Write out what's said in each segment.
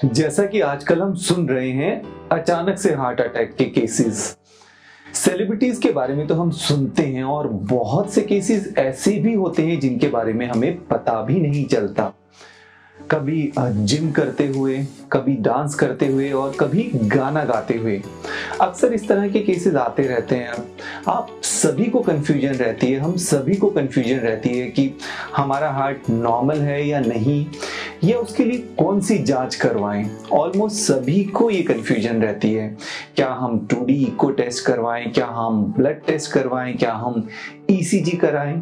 जैसा कि आजकल हम सुन रहे हैं अचानक से हार्ट अटैक के केसेस, सेलिब्रिटीज के बारे में तो हम सुनते हैं और बहुत से केसेस ऐसे भी होते हैं जिनके बारे में हमें पता भी नहीं चलता। कभी जिम करते हुए, कभी डांस करते हुए और कभी गाना गाते हुए अक्सर इस तरह के केसेस आते रहते हैं। आप सभी को कंफ्यूजन रहती है, हम सभी को कंफ्यूजन रहती है कि हमारा हार्ट नॉर्मल है या नहीं, या उसके लिए कौन सी जांच करवाएं। ऑलमोस्ट सभी को ये कंफ्यूजन रहती है, क्या हम 2D इको टेस्ट करवाएं, क्या हम ब्लड टेस्ट करवाएं, क्या हम ECG कराएं।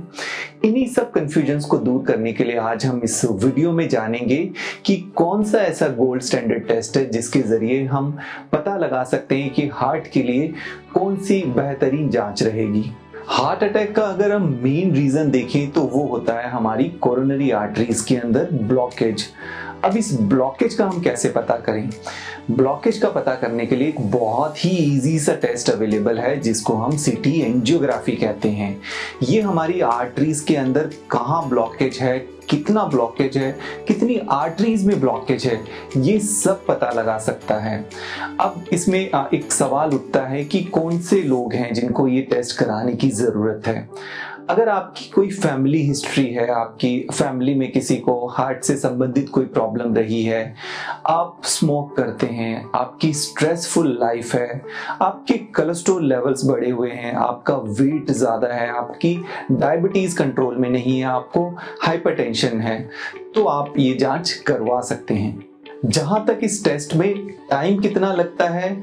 इन्हीं सब कंफ्यूजन्स को दूर करने के लिए आज हम इस वीडियो में जानेंगे कि कौन सा ऐसा गोल्ड स्टैंडर्ड टेस्ट है जिसके जरिए हम पता लगा सकते हैं कि हार्ट के लिए कौन सी बेहतरीन जांच रहेगी। हार्ट अटैक का अगर हम मेन रीजन देखें तो वो होता है हमारी कोरोनरी आर्टरीज के अंदर ब्लॉकेज। अब इस ब्लॉकेज का हम कैसे पता करें? ब्लॉकेज का पता करने के लिए एक बहुत ही इजी सा टेस्ट अवेलेबल है जिसको हम CT एंजियोग्राफी कहते हैं। ये हमारी आर्टरीज के अंदर कहाँ ब्लॉकेज है, कितना ब्लॉकेज है, कितनी आर्टरीज में ब्लॉकेज है, ये सब पता लगा सकता है। अब इसमें एक सवाल उठता है कि कौन से लोग हैं जिनको ये टेस्ट कराने की जरूरत है। अगर आपकी कोई फैमिली हिस्ट्री है, आपकी फैमिली में किसी को हार्ट से संबंधित कोई प्रॉब्लम रही है, आप स्मोक करते हैं, आपकी स्ट्रेसफुल लाइफ है, आपके कोलेस्ट्रॉल लेवल्स बढ़े हुए हैं, आपका वेट ज़्यादा है, आपकी डायबिटीज़ कंट्रोल में नहीं है, आपको हाइपरटेंशन है, तो आप ये जांच करवा सकते हैं। जहाँ तक इस टेस्ट में टाइम कितना लगता है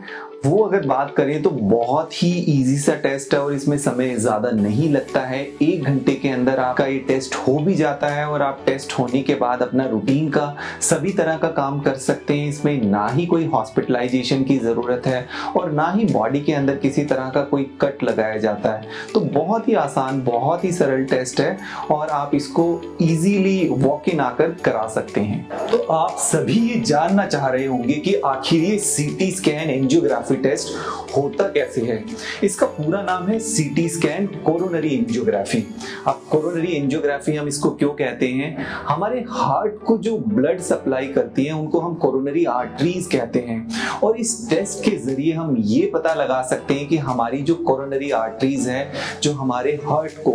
वो अगर बात करें तो बहुत ही इजी सा टेस्ट है और इसमें समय ज़्यादा नहीं लगता है। 1 घंटे के अंदर आपका ये टेस्ट हो भी जाता है और आप टेस्ट होने के बाद अपना रूटीन का सभी तरह का काम कर सकते हैं। इसमें ना ही कोई हॉस्पिटलाइजेशन की ज़रूरत है और ना ही बॉडी के अंदर किसी तरह का कोई कट लगाया जाता है। तो बहुत ही आसान, बहुत ही सरल टेस्ट है और आप इसको ईजीली वॉक इन आकर करा सकते हैं। तो आप सभी ये जानना चाह रहे होंगे कि आखिर ये CT स्कैन एंजियोग्राफी टेस्ट होता कैसे है। इसका पूरा नाम है CT स्कैन कोरोनरी एंजियोग्राफी। अब कोरोनरी एंजियोग्राफी हम इसको क्यों कहते हैं? हमारे हार्ट को जो ब्लड सप्लाई करती है उनको हम कोरोनरी आर्टरीज कहते हैं और इस टेस्ट के जरिए हम ये पता लगा सकते हैं कि हमारी जो कोरोनरी आर्टरीज है, जो हमारे हार्ट को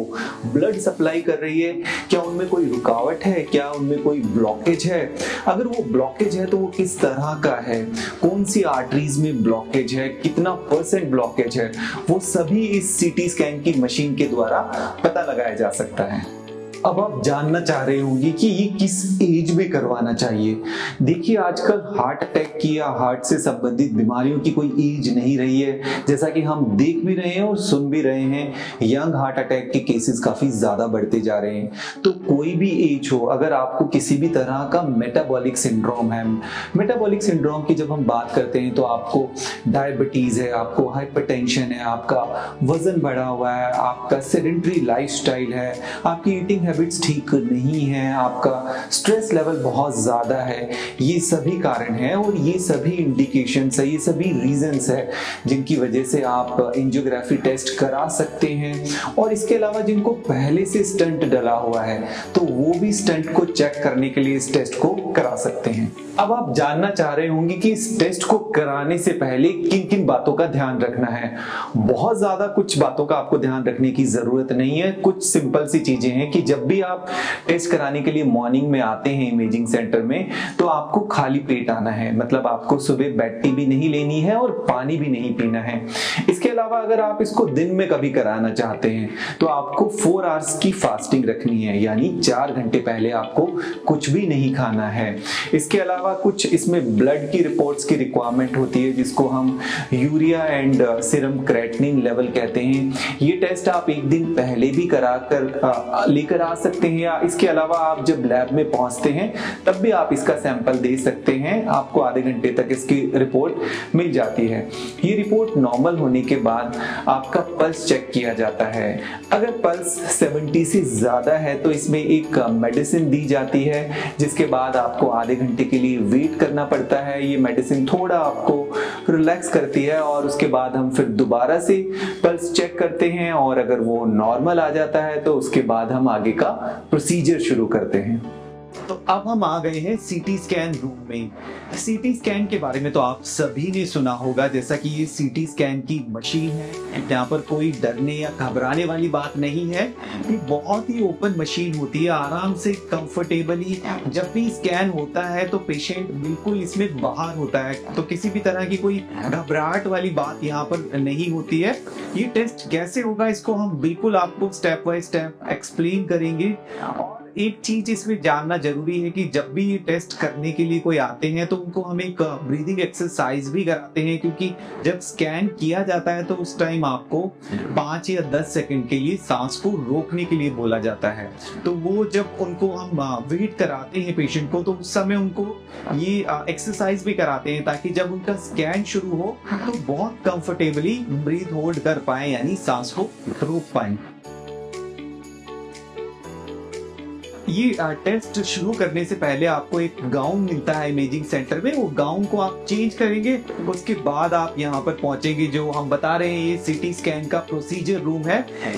ब्लड सप्लाई कर रही है, क्या उनमें कोई रुकावट है, क्या उनमें कोई ब्लॉकेज है। अगर वो ब्लॉकेज है तो वो किस तरह का है, कौन सी आर्टरीज में ब्लॉकेज है, कितना % ब्लॉकेज है, वो सभी इस CT स्कैन की मशीन के द्वारा पता लगाया जा सकता है। अब आप जानना चाह रहे होंगे कि ये किस एज में करवाना चाहिए। देखिए, आजकल हार्ट अटैक की या हार्ट से संबंधित बीमारियों की कोई एज नहीं रही है। जैसा कि हम देख भी रहे हैं और सुन भी रहे हैं, यंग हार्ट अटैक के केसेस काफी ज्यादा बढ़ते जा रहे हैं। तो कोई भी एज हो, अगर आपको किसी भी तरह का मेटाबॉलिक सिंड्रोम है, मेटाबॉलिक सिंड्रोम की जब हम बात करते हैं तो आपको डायबिटीज है, आपको हाइपरटेंशन है, आपका वजन बढ़ा हुआ है, आपका सेडेंटरी लाइफस्टाइल है, आपकी ईटिंग हैबिट्स ठीक नहीं है, आपका स्ट्रेस लेवल बहुत ज्यादा है, ये सभी कारण हैं और ये सभी इंडिकेशंस है, ये सभी रीजंस है जिनकी वजह से आप एंजियोग्राफी टेस्ट करा सकते हैं। और इसके अलावा जिनको पहले से स्टंट डला हुआ है तो वो भी स्टंट को चेक करने के लिए इस टेस्ट को करा सकते हैं। अब आप जानना चाह रहे होंगे कि इस टेस्ट को कराने से पहले किन किन बातों का ध्यान रखना है। बहुत ज्यादा कुछ बातों का आपको ध्यान रखने की जरूरत नहीं है। कुछ सिंपल सी चीजें हैं कि जब भी आप टेस्ट कराने के लिए मॉर्निंग में आते हैं इमेजिंग सेंटर में तो आपको खाली पेट आना है, मतलब आपको सुबह बेड टी भी नहीं लेनी है और पानी भी नहीं पीना है। इसके अलावा अगर आप इसको दिन में कभी कराना चाहते हैं तो आपको 4 आवर्स की फास्टिंग रखनी है, यानी 4 घंटे पहले आपको कुछ भी नहीं खाना है। इसके अलावा कुछ इसमें ब्लड की रिपोर्ट्स की रिक्वायरमेंट होती है जिसको हम urea and serum creatinine level कहते हैं। ये टेस्ट आप एक दिन पहले भी कराकर लेकर आ सकते हैं, या इसके अलावा आप जब लैब में पहुंचते हैं तब भी आप इसका सैंपल दे सकते हैं। आपको आधे घंटे तक इसकी रिपोर्ट मिल जाती है। ये रिपोर्ट नॉर्मल होने के बाद आपका पल्स चेक किया जाता है। अगर पल्स 70 से ज्यादा है तो इसमें एक मेडिसिन दी जाती है जिसके बाद आपको आधे घंटे के लिए वेट करना पड़ता है। ये मेडिसिन थोड़ा आपको रिलैक्स करती है और उसके बाद हम फिर दोबारा से पल्स चेक करते हैं और अगर वो नॉर्मल आ जाता है तो उसके बाद हम आगे का प्रोसीजर शुरू करते हैं। तो अब हम आ गए हैं सीटी स्कैन रूम में। सीटी स्कैन के बारे में तो आप सभी ने सुना होगा, जैसा कि ये सीटी स्कैन की मशीन है। यहाँ पर कोई डरने या घबराने वाली बात नहीं है। ये बहुत ही ओपन मशीन होती है, आराम से कंफर्टेबली जब भी स्कैन होता है तो पेशेंट बिल्कुल इसमें बाहर होता है, तो किसी भी तरह की कोई घबराहट वाली बात यहाँ पर नहीं होती है। ये टेस्ट कैसे होगा इसको हम बिल्कुल आपको स्टेप बाय स्टेप एक्सप्लेन करेंगे। और एक चीज इसमें जानना जरूरी है कि जब भी ये टेस्ट करने के लिए कोई आते हैं तो उनको हम एक ब्रीदिंग एक्सरसाइज भी कराते हैं, क्योंकि जब स्कैन किया जाता है तो उस टाइम आपको 5 या 10 सेकंड के लिए सांस को रोकने के लिए बोला जाता है। तो वो जब उनको हम वेट कराते हैं पेशेंट को, तो उस समय उनको ये एक्सरसाइज भी कराते हैं ताकि जब उनका स्कैन शुरू हो तो बहुत कंफर्टेबली ब्रीथ होल्ड कर पाए, यानी सांस को रोक पाए। ये टेस्ट शुरू करने से पहले आपको एक गाउन मिलता है इमेजिंग सेंटर में, वो गाउन को आप चेंज करेंगे। उसके बाद आप यहाँ पर पहुंचेंगे। जो हम बता रहे हैं ये सीटी स्कैन का प्रोसीजर रूम है।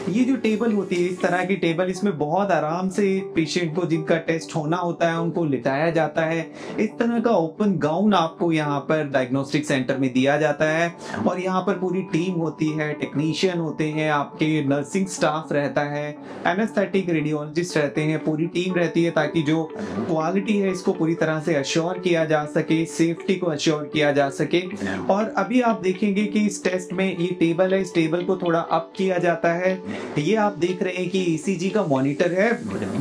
ये जो टेबल होती है, इस तरह की टेबल, इसमें बहुत आराम से पेशेंट को जिनका टेस्ट होना होता है उनको लिटाया जाता है। इस तरह का ओपन गाउन आपको यहाँ पर डायग्नोस्टिक सेंटर में दिया जाता है। और यहाँ पर पूरी टीम होती है, टेक्नीशियन होते हैं, आपके नर्सिंग स्टाफ रहता है, एनेस्थेटिक रेडियोलॉजिस्ट रहते हैं, पूरी टीम रहती है, ताकि जो क्वालिटी है इसको पूरी तरह से अश्योर किया जा सके, सेफ्टी को अश्योर किया जा सके। और अभी आप देखेंगे कि इस टेस्ट में ये टेबल है, इस टेबल को थोड़ा अप किया जाता है। ये आप देख रहे हैं कि ईसीजी का मॉनिटर है।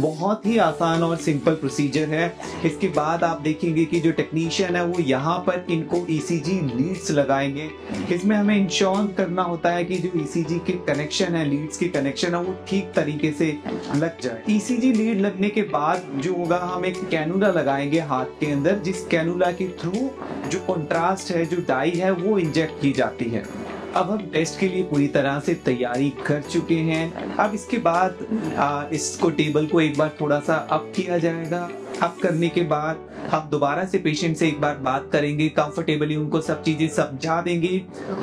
बहुत ही आसान और सिंपल प्रोसीजर है। इसके बाद आप देखेंगे कि जो टेक्नीशियन है वो यहाँ पर इनको ईसीजी लीड्स लगाएंगे। इसमें हमें इंश्योर करना होता है कि जो ईसीजी के कनेक्शन है, लीड्स के कनेक्शन है, वो ठीक तरीके से लग जाए। ईसीजी लीड लगने के बाद जो होगा, हम एक कैनुला लगाएंगे हाथ के अंदर, जिस कैनुला के थ्रू जो कंट्रास्ट है, जो डाई है, वो इंजेक्ट की जाती है। अब हम टेस्ट के लिए पूरी तरह से तैयारी कर चुके हैं। अब इसके बाद इसको टेबल को एक बार थोड़ा सा अप किया जाएगा। अप करने के बाद हम दोबारा से पेशेंट से एक बार बात करेंगे, कंफर्टेबली उनको सब चीजें समझा देंगे।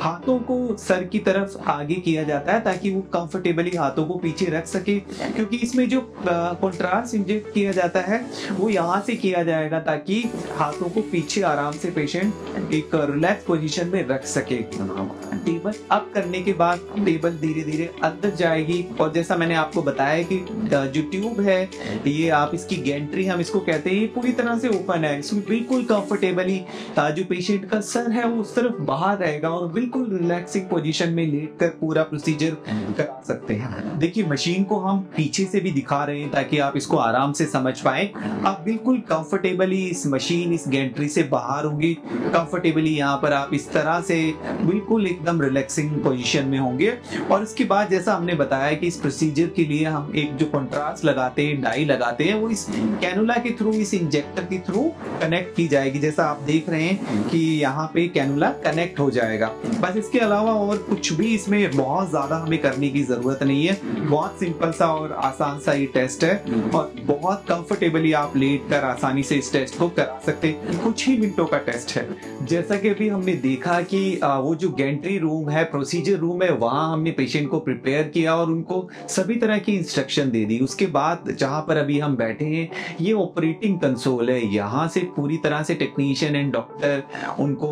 हाथों को सर की तरफ आगे किया जाता है ताकि वो कंफर्टेबली हाथों को पीछे रख सके, क्योंकि इसमें जो कंट्रास्ट इंजेक्ट किया जाता है वो यहाँ से किया जाएगा ताकि हाथों को पीछे आराम से पेशेंट एक रिलैक्स पोजीशन में रख सके। टेबल अप करने के बाद टेबल धीरे धीरे अंदर जाएगी। और जैसा मैंने आपको बताया कि जो ट्यूब है, ये आप इसकी गैंट्री हम इसको कहते हैं, ये पूरी तरह से ओपन है। इसमें बिल्कुल कंफर्टेबली जो पेशेंट का सर है वो उस तरफ बाहर रहेगा और बिल्कुल रिलैक्सिंग पोजीशन में लेटकर पूरा प्रोसीजर करा सकते हैं। देखिए, मशीन को हम पीछे से भी दिखा रहे हैं ताकि आप इसको आराम से समझ पाए। आप बिल्कुल कंफर्टेबली इस मशीन, इस गैंट्री से बाहर होंगे। कंफर्टेबली यहाँ पर आप इस तरह से बिल्कुल एकदम रिलैक्सिंग पोजीशन में होंगे। और उसके बाद जैसा हमने बताया कि इस प्रोसीजर के लिए हम एक जो कंट्रास्ट लगाते हैं, डाई लगाते हैं, वो इस कैनुला के थ्रू, इस इंजेक्टर के थ्रू कनेक्ट की जाएगी। जैसा आप देख रहे हैं कि यहाँ पे कैनुला कनेक्ट हो जाएगा। बस इसके अलावा और कुछ भी इसमें बहुत ज्यादा हमें करने की जरूरत नहीं है। बहुत सिंपल सा और आसान सा ये टेस्ट है और बहुत कंफर्टेबली आप लेट कर आसानी से इस टेस्ट को करा सकते हैं। कुछ ही मिनटों का टेस्ट है। जैसा कि अभी हमने देखा कि वो जो गैंट्री रूम है, प्रोसीजर रूम है, वहां हमने पेशेंट को प्रिपेयर किया और उनको सभी तरह की इंस्ट्रक्शन दे दी। उसके बाद जहां पर अभी हम बैठे हैं, ये ऑपरेटिंग कंसोल है। यहाँ से पूरी तरह से टेक्नीशियन एंड डॉक्टर उनको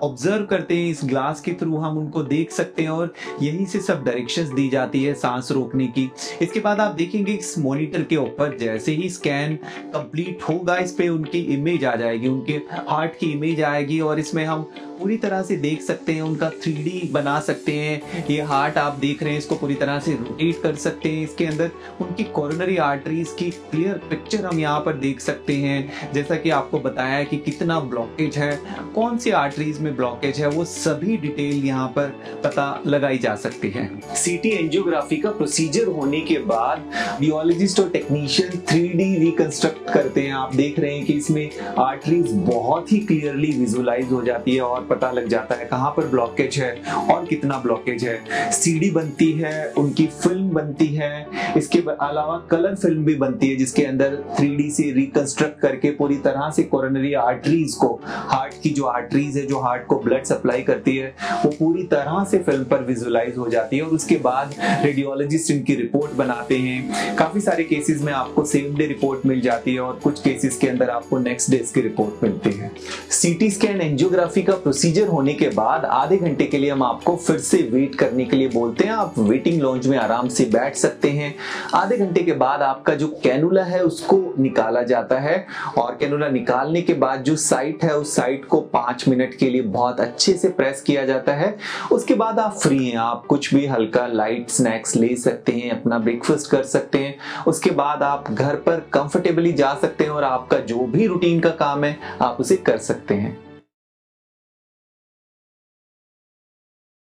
ऑब्जर्व करते हैं। इस ग्लास के थ्रू हम उनको देख सकते हैं और यहीं से सब डायरेक्शंस दी जाती है सांस रोकने की। इसके बाद आप देखेंगे इस मॉनिटर के ऊपर जैसे ही स्कैन कंप्लीट होगा, इस पे उनकी इमेज आ जाएगी, उनके हार्ट की इमेज आएगी और इसमें हम पूरी तरह से देख सकते हैं, उनका 3D बना सकते हैं। ये हार्ट आप देख रहे हैं, इसको पूरी तरह से रोटेट कर सकते हैं। इसके अंदर उनकी कोरोनरी आर्टरीज की क्लियर पिक्चर हम यहाँ पर देख सकते हैं। जैसा कि आपको बताया कि कितना ब्लॉकेज है, कौन सी आर्टरीज में ब्लॉकेज है, वो सभी डिटेल यहाँ पर पता लगाई जा सकती है। सीटी एंजियोग्राफी का प्रोसीजर होने के बाद बियोलॉजिस्ट और टेक्नीशियन 3D रिकंस्ट्रक्ट करते हैं। आप देख रहे हैं कि इसमें आर्टरीज बहुत ही क्लियरली विजुअलाइज हो जाती है और पता लग जाता है कहां पर ब्लॉकेज है और कितना ब्लॉकेज है। सीडी बनती है, उनकी फिल्म बनती है, इसके अलावा कलर फिल्म भी बनती है जिसके अंदर 3D से रिकंस्ट्रक्ट करके पूरी तरह से कोरोनरी आर्टरीज को, हार्ट की जो आर्टरीज है जो हार्ट को ब्लड सप्लाई करती है, वो पूरी तरह से फिल्म पर विजुअलाइज हो जाती है और उसके बाद रेडियोलॉजिस्ट इनकी रिपोर्ट बनाते हैं। काफी सारे केसेस में आपको सेम डे रिपोर्ट मिल जाती है और कुछ केसेस के अंदर आपको नेक्स्ट डे की रिपोर्ट मिलती है। सीटी स्कैन एंजियोग्राफी का प्रोसीजर होने के बाद आधे घंटे के लिए हम आपको फिर से वेट करने के लिए बोलते हैं। आप वेटिंग लॉन्ज में आराम से बैठ सकते हैं। आधे घंटे के बाद आपका जो कैनुला है उसको निकाला जाता है और कैनुला निकालने के बाद जो साइट है उस साइट को 5 मिनट के लिए बहुत अच्छे से प्रेस किया जाता है। उसके बाद आप फ्री हैं, आप कुछ भी हल्का लाइट स्नैक्स ले सकते हैं, अपना ब्रेकफास्ट कर सकते हैं। उसके बाद आप घर पर कंफर्टेबली जा सकते हैं और आपका जो भी रूटीन का काम है आप उसे कर सकते हैं।